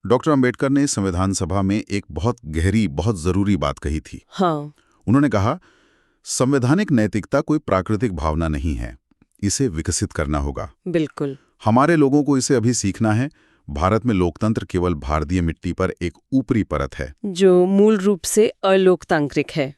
Doctor Ambedkar ने संविधान सभा में एक बहुत गहरी, बहुत जरूरी बात कही थी। हाँ। उन्होंने कहा, संवैधानिक नैतिकता कोई प्राकृतिक भावना नहीं है, इसे विकसित करना होगा। बिल्कुल। हमारे लोगों को इसे अभी सीखना है। भारत में लोकतंत्र केवल भारतीय मिट्टी पर एक ऊपरी परत है जो मूल रूप से अलोकतांत्रिक है।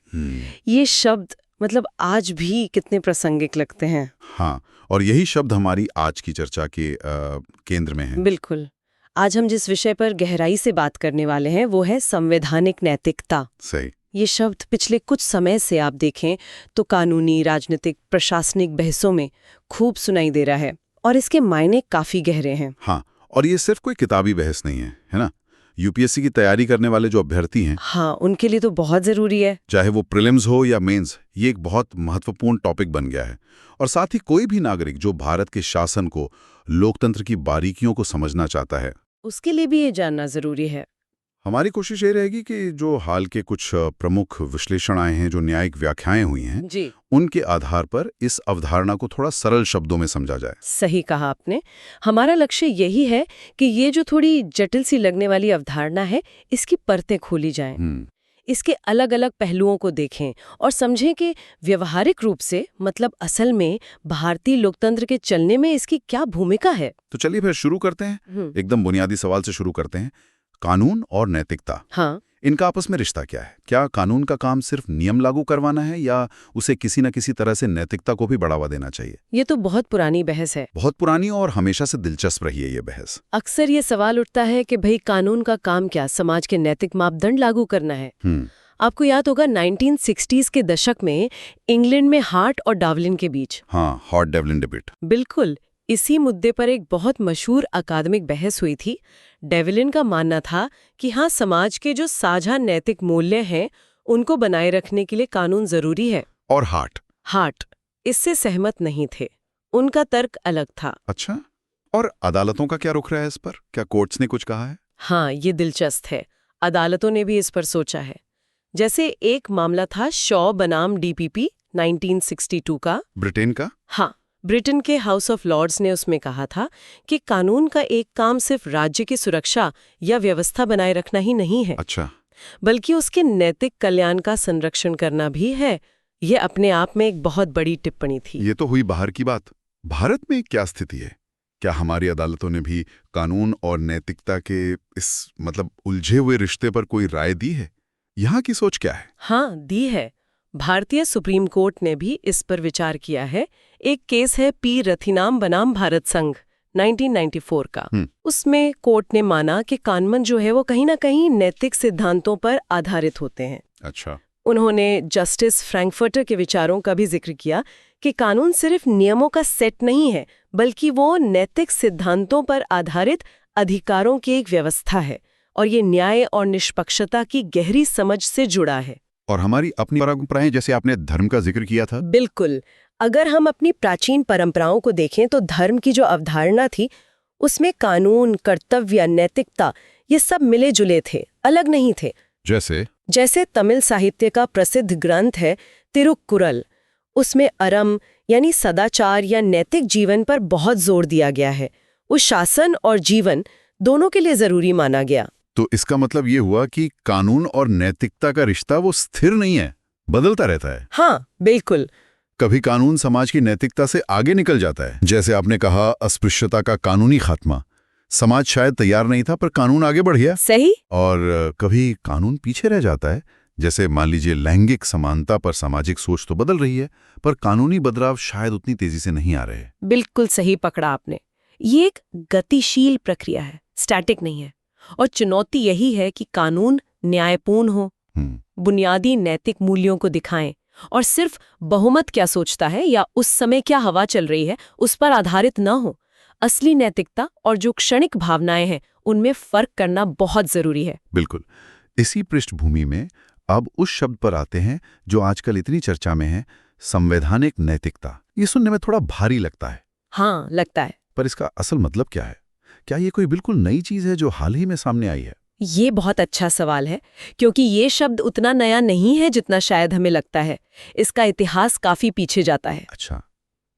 ये शब्द मतलब आज भी कितने प्रासंगिक लगते हैं। हाँ, और यही शब्द हमारी आज की चर्चा के केंद्र में है। बिल्कुल। आज हम जिस विषय पर गहराई से बात करने वाले हैं वो है संवैधानिक नैतिकता। सही। ये शब्द पिछले कुछ समय से आप देखें तो कानूनी, राजनीतिक, प्रशासनिक बहसों में खूब सुनाई दे रहा है और इसके मायने काफी गहरे हैं। हाँ, और ये सिर्फ कोई किताबी बहस नहीं है ना? यूपीएससी की तैयारी करने वाले जो अभ्यर्थी हैं, हाँ, उनके लिए तो बहुत जरूरी है। चाहे वो प्रीलिम्स हो या मेंस, ये एक बहुत महत्वपूर्ण टॉपिक बन गया है। और साथ ही कोई भी नागरिक जो भारत के शासन को, लोकतंत्र की बारीकियों को समझना चाहता है, उसके लिए भी ये जानना जरूरी है। हमारी कोशिश ये रहेगी कि जो हाल के कुछ प्रमुख विश्लेषण आए हैं, जो न्यायिक व्याख्याएं हुई हैं जी, उनके आधार पर इस अवधारणा को थोड़ा सरल शब्दों में समझा जाए। सही कहा आपने। हमारा लक्ष्य यही है कि ये जो थोड़ी जटिल सी लगने वाली अवधारणा है, इसकी परतें खोली जाएं, इसके अलग अलग पहलुओं को देखें और समझें कि व्यवहारिक रूप से मतलब असल में भारतीय लोकतंत्र के चलने में इसकी क्या भूमिका है। तो चलिए फिर शुरू करते हैं। एकदम बुनियादी सवाल से शुरू करते हैं। कानून और नैतिकता, हाँ, इनका आपस में रिश्ता क्या है? क्या कानून का काम सिर्फ नियम लागू करवाना है या उसे किसी न किसी तरह से नैतिकता को भी बढ़ावा देना चाहिए? ये तो बहुत पुरानी बहस है। बहुत पुरानी और हमेशा से दिलचस्प रही है ये बहस। अक्सर ये सवाल उठता है कि भाई कानून का काम क्या समाज के नैतिक मापदंड लागू करना है। आपको याद होगा 1960s के दशक में इंग्लैंड में हार्ट और डावलिन के बीच, हाँ, हार्ट-डेवलिन डिबेट। बिल्कुल इसी मुद्दे पर एक बहुत मशहूर अकादमिक बहस हुई थी। डेवलिन का मानना था कि हाँ, समाज के जो साझा नैतिक मूल्य हैं उनको बनाए रखने के लिए कानून जरूरी है। और हार्ट इससे सहमत नहीं थे। उनका तर्क अलग था। अच्छा, और अदालतों का क्या रुख रहा है इस पर? क्या कोर्ट्स ने कुछ कहा है? हाँ, ये दिलचस्प है। अदालतों ने भी इस पर सोचा है। जैसे एक मामला था शॉ बनाम डीपीपी 1962 का, ब्रिटेन का। हाँ, ब्रिटेन के हाउस ऑफ लॉर्ड्स ने उसमें कहा था कि कानून का एक काम सिर्फ राज्य की सुरक्षा या व्यवस्था बनाए रखना ही नहीं है। अच्छा, बल्कि उसके नैतिक कल्याण का संरक्षण करना भी है। ये अपने आप में एक बहुत बड़ी टिप्पणी थी। ये तो हुई बाहर की बात। भारत में क्या स्थिति है? क्या हमारी अदालतों ने भी कानून और नैतिकता के इस मतलब उलझे हुए रिश्ते पर कोई राय दी है? यहाँ की सोच क्या है? हाँ, दी है। भारतीय सुप्रीम कोर्ट ने भी इस पर विचार किया है। एक केस है पी रथिनाम बनाम भारत संघ 1994 का। उसमें कोर्ट ने माना कि कानून जो है वो कहीं ना कहीं नैतिक सिद्धांतों पर आधारित होते हैं। अच्छा। उन्होंने जस्टिस फ्रैंकफर्टर के विचारों का भी जिक्र किया कि कानून सिर्फ नियमों का सेट नहीं है, बल्कि वो नैतिक सिद्धांतों पर आधारित अधिकारों की एक व्यवस्था है और ये न्याय और निष्पक्षता की गहरी समझ से जुड़ा है। और हमारी अपनी परंपराएं, जैसे आपने धर्म का जिक्र किया था। बिल्कुल। अगर हम अपनी प्राचीन परंपराओं को देखें तो धर्म की जो अवधारणा थी उसमें कानून, कर्तव्य, नैतिकता ये सब मिले जुले थे, अलग नहीं थे। जैसे तमिल साहित्य का प्रसिद्ध ग्रंथ है तिरुक्कुरल, उसमें अरम यानी सदाचार या नैतिक जीवन पर बहुत जोर दिया गया है। उस शासन और जीवन दोनों के लिए जरूरी माना गया। तो इसका मतलब ये हुआ कि कानून और नैतिकता का रिश्ता वो स्थिर नहीं है, बदलता रहता है। हाँ, बिल्कुल। कभी कानून समाज की नैतिकता से आगे निकल जाता है, जैसे आपने कहा अस्पृश्यता का कानूनी खात्मा। समाज शायद तैयार नहीं था पर कानून आगे बढ़ गया। सही। और कभी कानून पीछे रह जाता है, जैसे मान लीजिए लैंगिक समानता पर सामाजिक सोच तो बदल रही है पर कानूनी बदलाव शायद उतनी तेजी से नहीं आ रहे। बिल्कुल सही पकड़ा आपने। ये एक गतिशील प्रक्रिया है, स्टैटिक नहीं है। और चुनौती यही है कि कानून न्यायपूर्ण हो, बुनियादी नैतिक मूल्यों को दिखाएं और सिर्फ बहुमत क्या सोचता है या उस समय क्या हवा चल रही है उस पर आधारित न हो। असली नैतिकता और जो क्षणिक भावनाएं हैं उनमें फर्क करना बहुत जरूरी है। बिल्कुल। इसी पृष्ठभूमि में अब उस शब्द पर आते हैं जो आजकल इतनी चर्चा में है, संवैधानिक नैतिकता। ये सुनने में थोड़ा भारी लगता है। हाँ, लगता है। पर इसका असल मतलब क्या है? क्या ये कोई बिल्कुल नई चीज है जो हाल ही में सामने आई है? ये बहुत अच्छा सवाल है, क्योंकि ये शब्द उतना नया नहीं है जितना शायद हमें लगता है। इसका इतिहास काफी पीछे जाता है। अच्छा।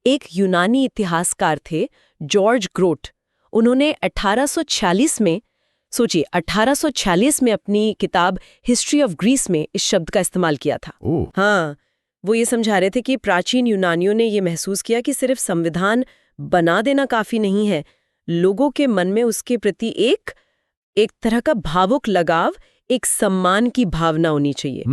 एक यूनानी इतिहासकार थे जॉर्ज ग्रोट। उन्होंने 1846 में सोचिए 1846 में अपनी किताब हिस्ट्री ऑफ ग्रीस में इस शब्द का इस्तेमाल किया था। ओह, हाँ, वो ये समझा रहे थे कि प्राचीन यूनानियों ने ये महसूस किया कि सिर्फ संविधान बना देना काफी नहीं है, लोगों के मन में उसके प्रति एक तरह का भावुक लगाव, एक सम्मान की भावना होनी चाहिए।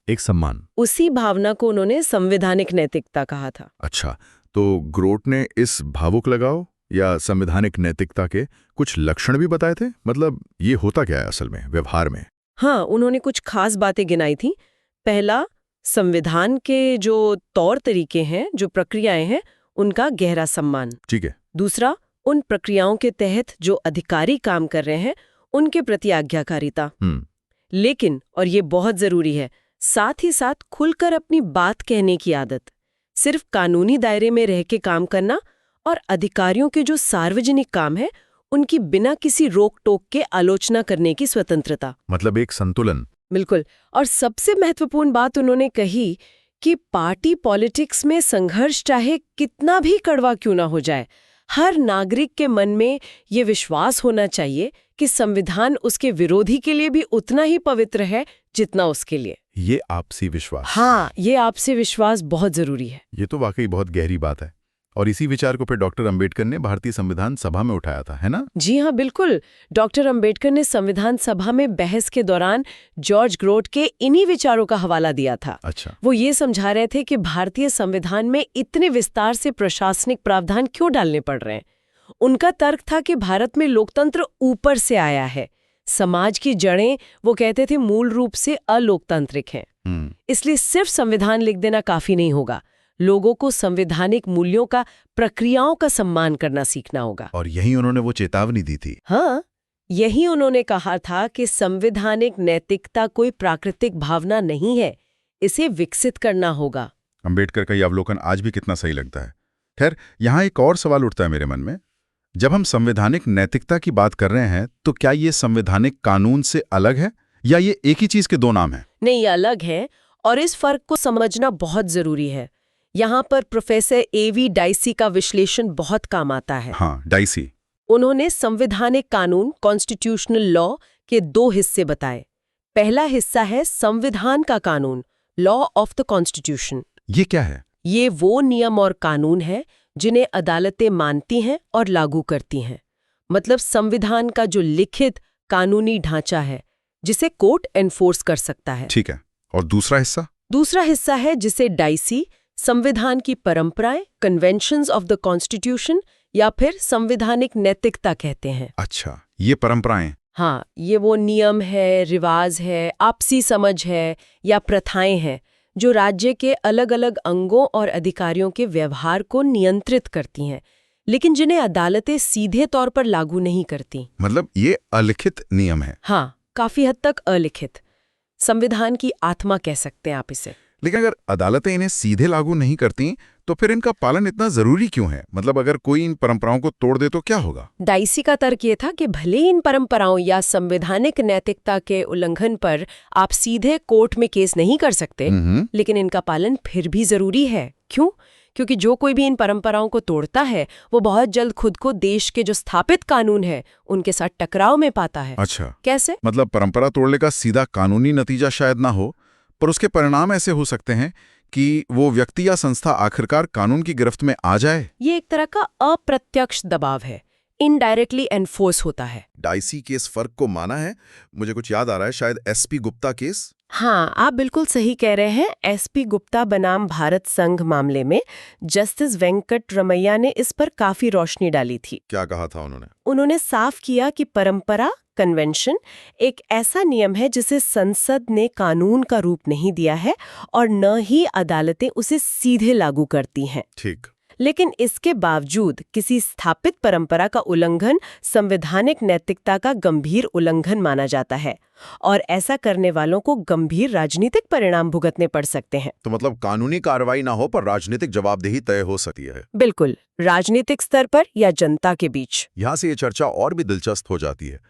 एक सम्मान। उसी भावना को उन्होंने संवैधानिक नैतिकता कहा था। अच्छा, तो ग्रोट ने इस भावुक लगाव या संवैधानिक नैतिकता के कुछ लक्षण भी बताए थे? मतलब ये होता क्या है असल में व्यवहार में? हाँ, उन्होंने कुछ खास बातें गिनाई थी। पहला, संविधान के जो तौर तरीके हैं, जो प्रक्रियाएं हैं, उनका गहरा सम्मान। ठीक है। दूसरा, उन प्रक्रियाओं के तहत जो अधिकारी काम कर रहे हैं, उनके प्रति आज्ञाकारिता। लेकिन, और ये बहुत जरूरी है, साथ ही साथ खुलकर अपनी बात कहने की आदत। सिर्फ कानूनी दायरे में रह के काम करना और अधिकारियों के जो सार्वजनिक काम है, उनकी बिना किसी रोक टोक के आलोचना करने की स्वतंत्रता। मतलब एक संतुलन। बिल्कुल। और सबसे महत्वपूर्ण बात उन्होंने कही कि पार्टी पॉलिटिक्स में संघर्ष चाहे कितना भी कड़वा क्यों ना हो जाए, हर नागरिक के मन में ये विश्वास होना चाहिए कि संविधान उसके विरोधी के लिए भी उतना ही पवित्र है जितना उसके लिए। ये आपसी विश्वास। हाँ, ये आपसी विश्वास बहुत जरूरी है। ये तो वाकई बहुत गहरी बात है। और इसी विचार को फिर डॉक्टर अंबेडकर ने भारतीय संविधान सभा में उठाया था, है ना? जी हाँ, बिल्कुल। डॉक्टर अंबेडकर ने संविधान सभा में बहस के दौरान जॉर्ज ग्रोट के इन्हीं विचारों का हवाला दिया था। अच्छा। वो ये समझा रहे थे कि भारतीय संविधान में इतने विस्तार से प्रशासनिक प्रावधान क्यों डालने पड़ रहे हैं। उनका तर्क था कि भारत में लोकतंत्र ऊपर से आया है, समाज की जड़ें, वो कहते थे, मूल रूप से अलोकतांत्रिक हैं। इसलिए सिर्फ संविधान लिख देना काफी नहीं होगा, लोगों को संवैधानिक मूल्यों का, प्रक्रियाओं का सम्मान करना सीखना होगा। और यही उन्होंने वो चेतावनी दी थी। हाँ, यही उन्होंने कहा था कि संवैधानिक नैतिकता कोई प्राकृतिक भावना नहीं है, इसे विकसित करना होगा। अंबेडकर का ये अवलोकन आज भी कितना सही लगता है। खैर, यहाँ एक और सवाल उठता है मेरे मन में। जब हम संवैधानिक नैतिकता की बात कर रहे हैं, तो क्या ये संवैधानिक कानून से अलग है या ये एक ही चीज के दो नाम हैं? नहीं, ये अलग है, और इस फर्क को समझना बहुत जरूरी है। यहाँ पर प्रोफेसर एवी डाइसी का विश्लेषण बहुत काम आता है। हाँ, डाइसी। उन्होंने संवैधानिक कानून, कॉन्स्टिट्यूशनल लॉ, के दो हिस्से बताए। पहला हिस्सा है संविधान का कानून, लॉ ऑफ द कॉन्स्टिट्यूशन। ये क्या है? ये वो नियम और कानून है जिन्हें अदालतें मानती हैं और लागू करती हैं। मतलब संविधान का जो लिखित कानूनी ढांचा है, जिसे कोर्ट एनफोर्स कर सकता है। ठीक है। और दूसरा हिस्सा? दूसरा हिस्सा है जिसे डाइसी संविधान की परंपराएं, कन्वेंशंस ऑफ द कॉन्स्टिट्यूशन, या फिर संवैधानिक नैतिकता कहते हैं। अच्छा, ये परंपराएं। हाँ, ये वो नियम है, रिवाज है, आपसी समझ है या प्रथाएं हैं जो राज्य के अलग अलग अंगों और अधिकारियों के व्यवहार को नियंत्रित करती हैं, लेकिन जिन्हें अदालतें सीधे तौर पर लागू नहीं करती। मतलब ये अलिखित नियम है। हाँ, काफी हद तक अलिखित। संविधान की आत्मा कह सकते हैं आप इसे। लेकिन अगर अदालतें इन्हें सीधे लागू नहीं करती, तो फिर इनका पालन इतना जरूरी क्यों है? मतलब अगर कोई इन परंपराओं को तोड़ दे तो क्या होगा? डाइसी का तर्क ये था कि भले इन परंपराओं या संवैधानिक नैतिकता के उल्लंघन पर आप सीधे कोर्ट में केस नहीं कर सकते, लेकिन इनका पालन फिर भी जरूरी है। क्यों? क्योंकि जो कोई भी इन परंपराओं को तोड़ता है, वो बहुत जल्द खुद को देश के जो स्थापित कानून है, उनके साथ टकराव में पाता है। अच्छा, कैसे? मतलब परंपरा तोड़ने का सीधा कानूनी नतीजा शायद ना हो, पर उसके परिणाम ऐसे हो सकते हैं कि वो व्यक्ति या संस्था आखिरकार कानून की गिरफ्त में आ जाए। ये एक तरह का अप्रत्यक्ष दबाव है, इनडायरेक्टली एनफोर्स होता है। डाइसी के इस फर्क को माना है। मुझे कुछ याद आ रहा है, शायद एसपी गुप्ता केस। हाँ, आप बिल्कुल सही कह रहे हैं। एसपी गुप्ता बनाम भारत संघ मामले में जस्टिस वेंकट रमैया ने इस पर काफी रोशनी डाली थी। क्या कहा था उन्होंने? उन्होंने साफ किया कि परंपरा, कन्वेंशन, एक ऐसा नियम है जिसे संसद ने कानून का रूप नहीं दिया है और न ही अदालतें उसे सीधे लागू करती हैं। ठीक। लेकिन इसके बावजूद किसी स्थापित परंपरा का उल्लंघन संवैधानिक नैतिकता का गंभीर उल्लंघन माना जाता है, और ऐसा करने वालों को गंभीर राजनीतिक परिणाम भुगतने पड़ सकते हैं। तो मतलब कानूनी कार्रवाई ना हो पर राजनीतिक जवाबदेही तय हो सकती है। बिल्कुल, राजनीतिक स्तर पर या जनता के बीच। यहाँ से ये चर्चा और भी दिलचस्प हो जाती है।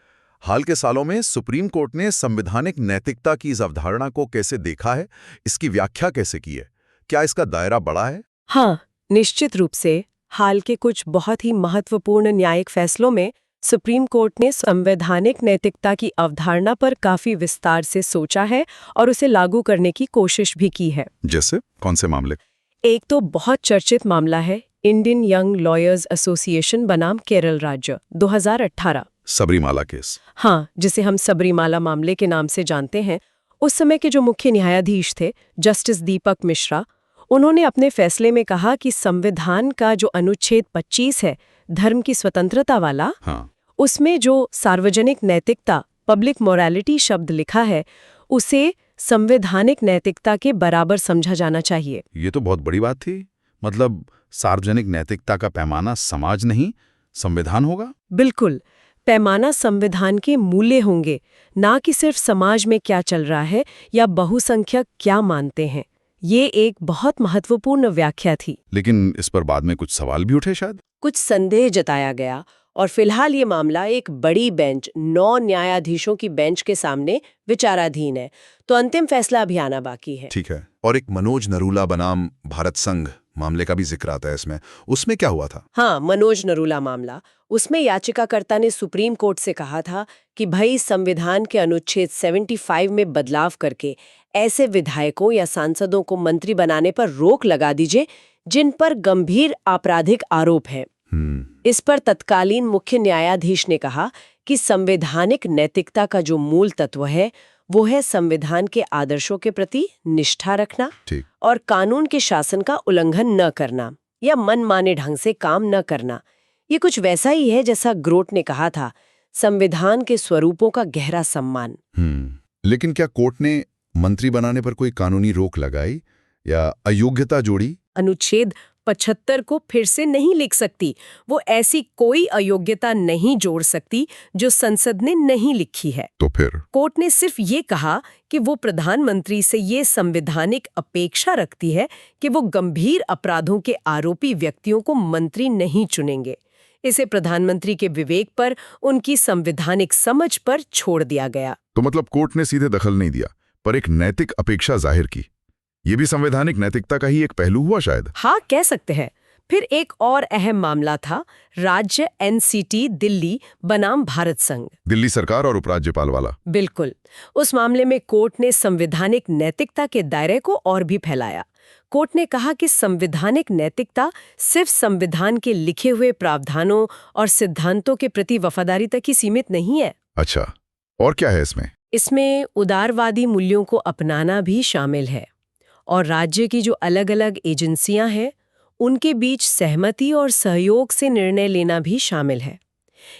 हाल के सालों में सुप्रीम कोर्ट ने संवैधानिक नैतिकता की इस अवधारणा को कैसे देखा है, इसकी व्याख्या कैसे की है? क्या इसका दायरा बड़ा है? हाँ, निश्चित रूप से। हाल के कुछ बहुत ही महत्वपूर्ण न्यायिक फैसलों में सुप्रीम कोर्ट ने संवैधानिक नैतिकता की अवधारणा पर काफी विस्तार से सोचा है और उसे लागू करने की कोशिश भी की है। जैसे कौन से मामले? एक तो बहुत चर्चित मामला है इंडियन यंग लॉयर्स एसोसिएशन बनाम केरल राज्य 2018। सबरीमाला केस। हाँ, जिसे हम सबरीमाला मामले के नाम से जानते हैं। उस समय के जो मुख्य न्यायाधीश थे जस्टिस दीपक मिश्रा, उन्होंने अपने फैसले में कहा कि संविधान का जो अनुच्छेद 25 है धर्म की स्वतंत्रता वाला, हाँ। उसमें जो सार्वजनिक नैतिकता पब्लिक मोरालिटी शब्द लिखा है उसे संवैधानिक नैतिकता के बराबर समझा जाना चाहिए। ये तो बहुत बड़ी बात थी। मतलब सार्वजनिक नैतिकता का पैमाना समाज नहीं संविधान होगा? बिल्कुल, पैमाना संविधान के मूल्य होंगे, ना कि सिर्फ समाज में क्या चल रहा है या बहुसंख्यक क्या मानते हैं। ये एक बहुत महत्वपूर्ण व्याख्या थी। लेकिन इस पर बाद में कुछ सवाल भी उठे शायद। कुछ संदेह जताया गया और फिलहाल ये मामला एक बड़ी बेंच 9 न्यायाधीशों की बेंच के सामने विचाराधीन है, तो अंतिम फैसला अभी आना बाकी है। ठीक है। और एक मनोज नरूला बनाम भारत संघ मामले का भी जिक्र आता है इसमें, उसमें क्या हुआ था? हाँ, मनोज नरूला मामला, उसमें याचिकाकर्ता ने सुप्रीम कोर्ट से कहा था कि भाई संविधान के अनुच्छेद 75 में बदलाव करके ऐसे विधायकों या सांसदों को मंत्री बनाने पर रोक लगा दीजिए जिन पर गंभीर आपराधिक आरोप है। इस पर तत्कालीन मुख्य न्यायाधीश ने कहा कि संवैधानिक नैतिकता का जो मूल तत्व है वो है संविधान के आदर्शों के प्रति निष्ठा रखना और कानून के शासन का उल्लंघन न करना या मनमाने ढंग से काम न करना। ये कुछ वैसा ही है जैसा ग्रोट ने कहा था, संविधान के स्वरूपों का गहरा सम्मान। लेकिन क्या कोर्ट ने मंत्री बनाने पर कोई कानूनी रोक लगाई या अयोग्यता जोड़ी? अनुच्छेद 75 को फिर से नहीं लिख सकती, वो ऐसी कोई अयोग्यता नहीं जोड़ सकती जो संसद ने नहीं लिखी है। तो फिर कोर्ट ने सिर्फ ये कहा कि वो प्रधानमंत्री से ये संवैधानिक अपेक्षा रखती है कि वो गंभीर अपराधों के आरोपी व्यक्तियों को मंत्री नहीं चुनेंगे। इसे प्रधानमंत्री के विवेक पर, उनकी संवैधानिक समझ पर छोड़ दिया गया। तो मतलब कोर्ट ने सीधे दखल नहीं दिया पर एक नैतिक अपेक्षा जाहिर की। ये भी संवैधानिक नैतिकता का ही एक पहलू हुआ शायद। हाँ, कह सकते हैं। फिर एक और अहम मामला था राज्य एनसीटी दिल्ली बनाम भारत संघ। दिल्ली सरकार और उपराज्यपाल वाला। बिल्कुल। उस मामले में कोर्ट ने संवैधानिक नैतिकता के दायरे को और भी फैलाया। कोर्ट ने कहा कि संवैधानिक नैतिकता सिर्फ संविधान के लिखे हुए प्रावधानों और सिद्धांतों के प्रति वफादारी तक ही सीमित नहीं है। अच्छा, और क्या है इसमें? इसमें उदारवादी मूल्यों को अपनाना भी शामिल है और राज्य की जो अलग अलग एजेंसियां हैं उनके बीच सहमति और सहयोग से निर्णय लेना भी शामिल है।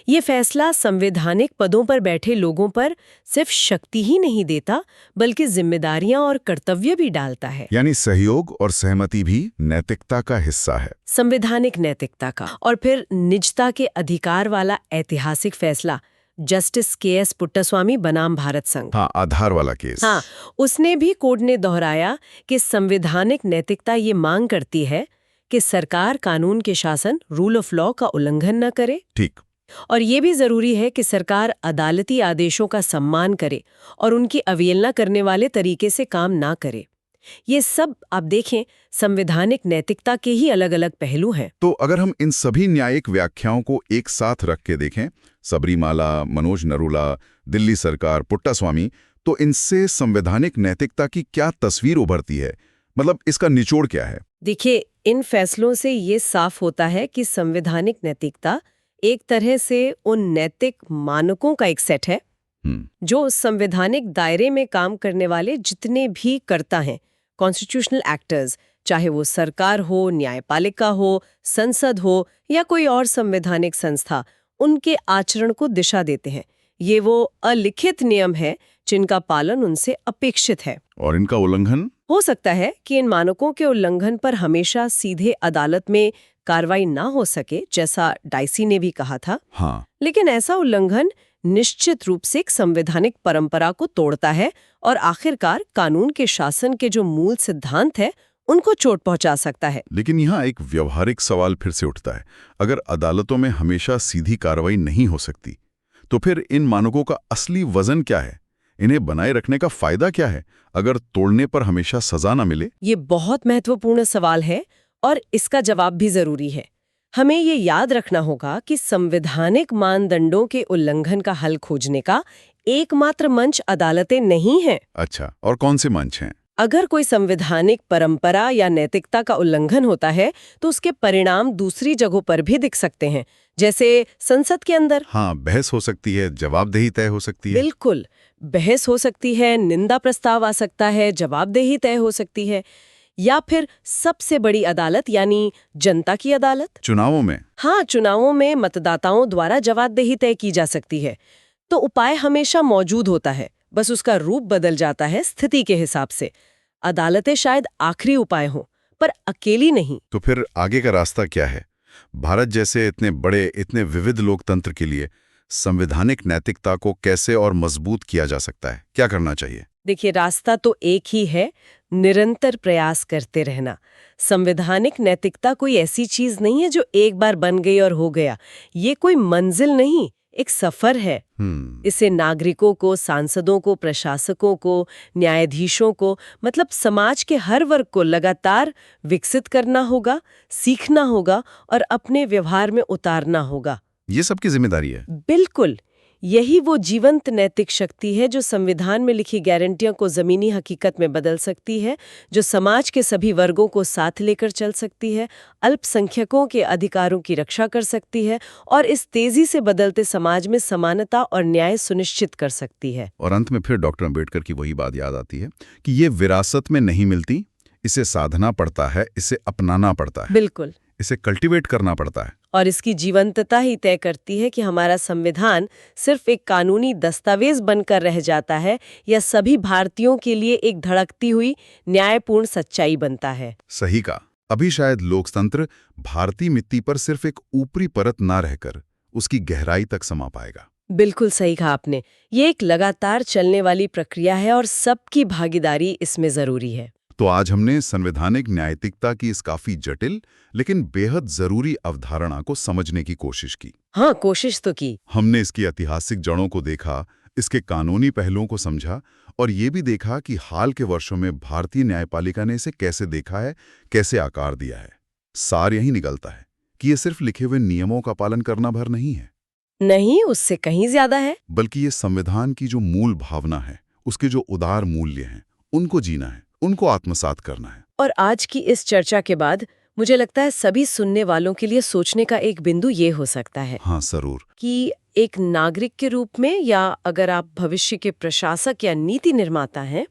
ये फैसला संवैधानिक पदों पर बैठे लोगों पर सिर्फ शक्ति ही नहीं देता बल्कि जिम्मेदारियां और कर्तव्य भी डालता है। यानी सहयोग और सहमति भी नैतिकता का हिस्सा है। संवैधानिक नैतिकता का। और फिर निजता के अधिकार वाला ऐतिहासिक फैसला जस्टिस के.एस. पुट्टास्वामी बनाम भारत संघ। हाँ, आधार वाला केस। हाँ, उसने भी कोर्ट ने दोहराया कि संवैधानिक नैतिकता ये मांग करती है कि सरकार कानून के शासन रूल ऑफ लॉ का उल्लंघन न करे। ठीक। और ये भी जरूरी है कि सरकार अदालती आदेशों का सम्मान करे और उनकी अवहेलना करने वाले तरीके से काम ना करे। ये सब आप देखें संवैधानिक नैतिकता के ही अलग अलग पहलू हैं। तो अगर हम इन सभी न्यायिक व्याख्याओं को एक साथ रख के देखें, सबरीमाला, मनोज नरूला, दिल्ली सरकार, पुट्टास्वामी, तो इनसे संवैधानिक नैतिकता की क्या तस्वीर उभरती है? मतलब इसका निचोड़ क्या है? देखिए, इन फैसलों से ये साफ होता है कि संवैधानिक नैतिकता एक तरह से उन नैतिक मानकों का एक सेट है जो संवैधानिक दायरे में काम करने वाले जितने भी कर्ता हैं, कॉन्स्टिट्यूशनल एक्टर्स, चाहे वो सरकार हो, न्यायपालिका हो, संसद हो या कोई और संवैधानिक संस्था, उनके आचरण को दिशा देते हैं। ये वो अलिखित नियम है जिनका पालन उनसे अपेक्षित है। और इनका उल्लंघन? हो सकता है कि इन मानकों के उल्लंघन पर हमेशा सीधे अदालत में कार्रवाई ना हो सके, जैसा डाइसी ने भी कहा था। हाँ। लेकिन ऐसा उल्लंघन निश्चित रूप से एक संवैधानिक परंपरा को तोड़ता है और आखिरकार कानून के शासन के जो मूल सिद्धांत है उनको चोट पहुंचा सकता है। लेकिन यहाँ एक व्यवहारिक सवाल फिर से उठता है। अगर अदालतों में हमेशा सीधी कार्रवाई नहीं हो सकती, तो फिर इन मानकों का असली वजन क्या है? इन्हें बनाए रखने का फायदा क्या है अगर तोड़ने पर हमेशा सजा न मिले? ये बहुत महत्वपूर्ण सवाल है और इसका जवाब भी जरूरी है। हमें ये याद रखना होगा कि संवैधानिक मानदंडों के उल्लंघन का हल खोजने का एकमात्र मंच अदालतें नहीं हैं। अच्छा, और कौन से मंच हैं? अगर कोई संवैधानिक परंपरा या नैतिकता का उल्लंघन होता है तो उसके परिणाम दूसरी जगहों पर भी दिख सकते हैं, जैसे संसद के अंदर। हाँ, बहस हो सकती है, जवाबदेही तय हो सकती है। बिल्कुल, बहस हो सकती है, निंदा प्रस्ताव आ सकता है, जवाबदेही तय हो सकती है, या फिर सबसे बड़ी अदालत यानी जनता की अदालत। चुनावों में? हाँ, चुनावों में मतदाताओं द्वारा जवाबदेही तय की जा सकती है। तो उपाय हमेशा मौजूद होता है, बस उसका रूप बदल जाता है स्थिति के हिसाब से। अदालतें शायद आखिरी उपाय हों, पर अकेली नहीं। तो फिर आगे का रास्ता क्या है? भारत जैसे इतने बड़े, इतने विविध लोकतंत्र के लिए संवैधानिक नैतिकता को कैसे और मजबूत किया जा सकता है? क्या करना चाहिए? देखिए, रास्ता तो एक ही है, निरंतर प्रयास करते रहना। संवैधानिक नैतिकता कोई ऐसी चीज नहीं है जो एक बार बन गई और हो गया। ये कोई मंजिल नहीं, एक सफर है। इसे नागरिकों को, सांसदों को, प्रशासकों को, न्यायाधीशों को, मतलब समाज के हर वर्ग को लगातार विकसित करना होगा, सीखना होगा और अपने व्यवहार में उतारना होगा। ये सबकी जिम्मेदारी है। बिल्कुल, यही वो जीवंत नैतिक शक्ति है जो संविधान में लिखी गारंटियों को जमीनी हकीकत में बदल सकती है, जो समाज के सभी वर्गों को साथ लेकर चल सकती है, अल्पसंख्यकों के अधिकारों की रक्षा कर सकती है और इस तेजी से बदलते समाज में समानता और न्याय सुनिश्चित कर सकती है। और अंत में फिर डॉक्टर अंबेडकर की वही बात याद आती है कि ये विरासत में नहीं मिलती, इसे साधना पड़ता है, इसे अपनाना पड़ता है। बिल्कुल, इसे कल्टीवेट करना पड़ता है। और इसकी जीवंतता ही तय करती है कि हमारा संविधान सिर्फ एक कानूनी दस्तावेज बनकर रह जाता है या सभी भारतीयों के लिए एक धड़कती हुई न्यायपूर्ण सच्चाई बनता है। सही कहा। अभी शायद लोकतंत्र भारतीय मिट्टी पर सिर्फ एक ऊपरी परत ना रहकर उसकी गहराई तक समा पाएगा। बिल्कुल सही कहा आपने। ये एक लगातार चलने वाली प्रक्रिया है और सबकी भागीदारी इसमें जरूरी है। तो आज हमने संवैधानिक न्यायिकता की इस काफी जटिल लेकिन बेहद जरूरी अवधारणा को समझने की कोशिश की। हाँ, कोशिश तो की। हमने इसकी ऐतिहासिक जड़ों को देखा, इसके कानूनी पहलुओं को समझा और ये भी देखा कि हाल के वर्षों में भारतीय न्यायपालिका ने इसे कैसे देखा है, कैसे आकार दिया है। सार यही निकलता है कि ये सिर्फ लिखे हुए नियमों का पालन करना भर नहीं है। नहीं, उससे कहीं ज्यादा है। बल्कि ये संविधान की जो मूल भावना है, उसके जो उदार मूल्य हैं, उनको जीना है, उनको आत्मसात करना है। और आज की इस चर्चा के बाद मुझे लगता है सभी सुनने वालों के लिए सोचने का एक बिंदु ये हो सकता है हाँ, जरूर। कि एक नागरिक के रूप में, या अगर आप भविष्य के प्रशासक या नीति निर्माता हैं,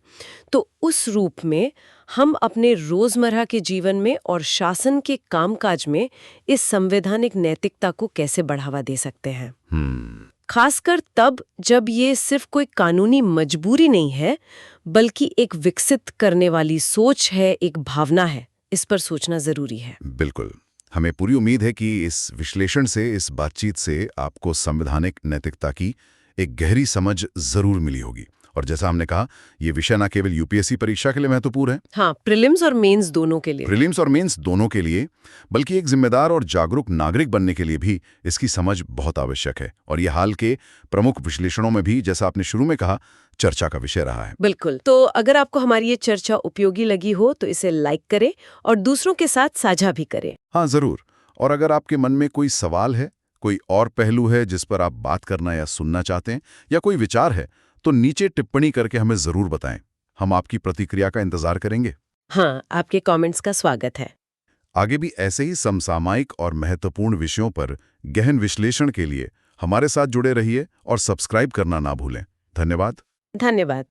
तो उस रूप में हम अपने रोजमर्रा के जीवन में और शासन के कामकाज में इस संवैधानिक नैतिकता को कैसे बढ़ावा दे सकते हैं। खासकर तब जब ये सिर्फ कोई कानूनी मजबूरी नहीं है, बल्कि एक विकसित करने वाली सोच है, एक भावना है। इस पर सोचना जरूरी है। बिल्कुल। हमें पूरी उम्मीद है कि इस विश्लेषण से, इस बातचीत से आपको संवैधानिक नैतिकता की एक गहरी समझ जरूर मिली होगी। और जैसा हमने कहा, ये विषय न केवल यूपीएससी परीक्षा के लिए महत्वपूर्ण है, हाँ, प्रीलिम्स और मेंस दोनों के लिए। प्रीलिम्स और मेंस दोनों के लिए, बल्कि एक जिम्मेदार और जागरूक नागरिक बनने के लिए भी इसकी समझ बहुत आवश्यक है। और ये हाल के प्रमुख विश्लेषणों में भी, जैसा आपने शुरू में कहा, चर्चा का विषय रहा है। बिल्कुल। तो अगर आपको हमारी ये चर्चा उपयोगी लगी हो तो इसे लाइक करें और दूसरों के साथ साझा भी करें। हाँ, जरूर। और अगर आपके मन में कोई सवाल है, कोई और पहलू है जिस पर आप बात करना या सुनना चाहते हैं, या कोई विचार है, तो नीचे टिप्पणी करके हमें जरूर बताएं। हम आपकी प्रतिक्रिया का इंतजार करेंगे। हाँ, आपके कमेंट्स का स्वागत है। आगे भी ऐसे ही समसामयिक और महत्वपूर्ण विषयों पर गहन विश्लेषण के लिए हमारे साथ जुड़े रहिए और सब्सक्राइब करना ना भूलें। धन्यवाद। धन्यवाद।